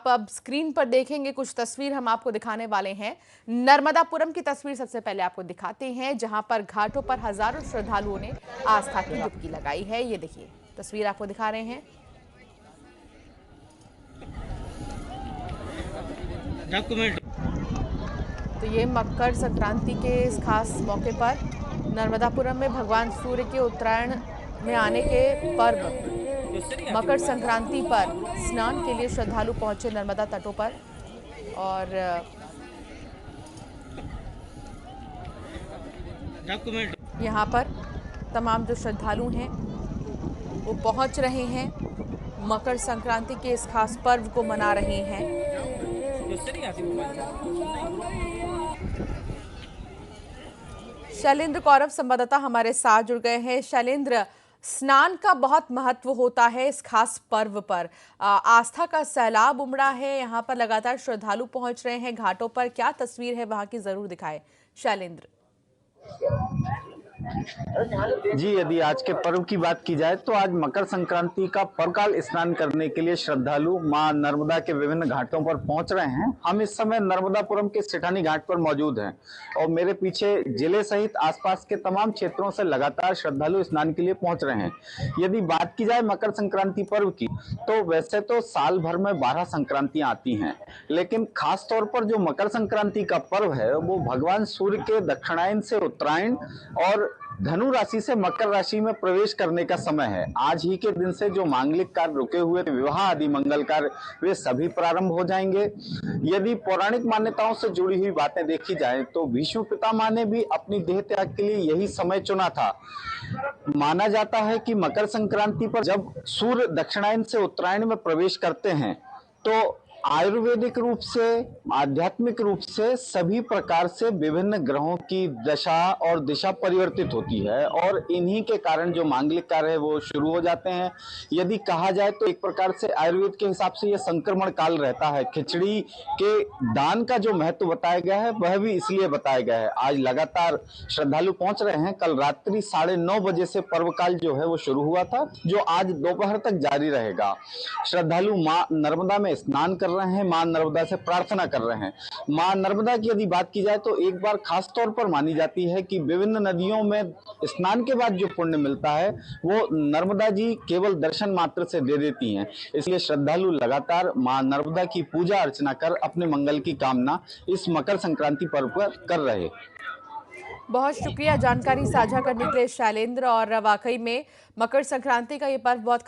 अब स्क्रीन पर देखेंगे कुछ तस्वीर हम आपको दिखाने वाले हैं। नर्मदापुरम की तस्वीर सबसे पहले आपको दिखाते हैं, जहां पर घाटों पर हजारों श्रद्धालुओं ने आस्था की डुबकी लगाई है। ये देखिए तस्वीर आपको दिखा रहे हैं। तो ये मकर संक्रांति के इस खास मौके पर नर्मदापुरम में भगवान सूर्य के उत्तरायण में आने के पर्व मकर संक्रांति पर स्नान के लिए श्रद्धालु पहुंचे नर्मदा तटों पर। और यहाँ पर तमाम जो श्रद्धालु हैं वो पहुंच रहे हैं, मकर संक्रांति के इस खास पर्व को मना रहे हैं। शैलेंद्र कौरव संवाददाता हमारे साथ जुड़ गए हैं। शैलेंद्र, स्नान का बहुत महत्व होता है इस खास पर्व पर। आस्था का सैलाब उमड़ा है, यहाँ पर लगातार श्रद्धालु पहुंच रहे हैं घाटों पर। क्या तस्वीर है वहां की, जरूर दिखाए शैलेंद्र। जी, यदि आज के पर्व की बात की जाए तो आज मकर संक्रांति का पर्वकाल स्नान करने के लिए श्रद्धालु मां नर्मदा के विभिन्न घाटों पर पहुंच रहे हैं। हम इस समय नर्मदापुरम के सेठानी घाट पर मौजूद हैं और मेरे पीछे जिले सहित आसपास के तमाम क्षेत्रों से लगातार श्रद्धालु स्नान के लिए पहुंच रहे हैं। यदि बात की जाए मकर संक्रांति पर्व की, तो वैसे तो साल भर में 12 संक्रांतियां आती हैं, लेकिन खास तौर पर जो मकर संक्रांति का पर्व है वो भगवान सूर्य के दक्षिणायन से उत्तरायण और धनु राशि से मकर राशि में प्रवेश करने का समय है। आज ही के दिन से जो मांगलिक कार्य रुके हुए थे, विवाह आदि मंगल कार्य, वे सभी प्रारंभ हो जाएंगे। यदि पौराणिक मान्यताओं से जुड़ी हुई बातें देखी जाए तो भीष्म पितामह ने भी अपनी देह त्याग के लिए यही समय चुना था। माना जाता है कि मकर संक्रांति पर जब सूर्य दक्षिणायन से उत्तरायण में प्रवेश करते हैं तो आयुर्वेदिक रूप से, आध्यात्मिक रूप से सभी प्रकार से विभिन्न ग्रहों की दशा और दिशा परिवर्तित होती है और इन्हीं के कारण जो मांगलिक कार्य है वो शुरू हो जाते हैं। यदि कहा जाए तो एक प्रकार से आयुर्वेद के हिसाब से यह संक्रमण काल रहता है। खिचड़ी के दान का जो महत्व बताया गया है वह भी इसलिए बताया गया है। आज लगातार श्रद्धालु पहुंच रहे हैं। कल रात्रि 9:30 बजे से पर्व काल जो है वो शुरू हुआ था, जो आज दोपहर तक जारी रहेगा। श्रद्धालु मां नर्मदा में स्नान कर रहे हैं, मां नर्मदा से प्रार्थना कर रहे हैं। मां नर्मदा की यदि बात की जाए तो एक बार खास तौर पर मानी जाती है कि विभिन्न नदियों में स्नान के बाद जो पुण्य मिलता है वो नर्मदा जी केवल दर्शन मात्र से दे देती हैं। इसलिए श्रद्धालु लगातार मां नर्मदा की पूजा अर्चना कर अपने मंगल की कामना इस मकर संक्रांति पर्व पर कर रहे। बहुत शुक्रिया जानकारी साझा करने के लिए शैलेंद्र। और वाकई में मकर संक्रांति का ये पर्व बहुत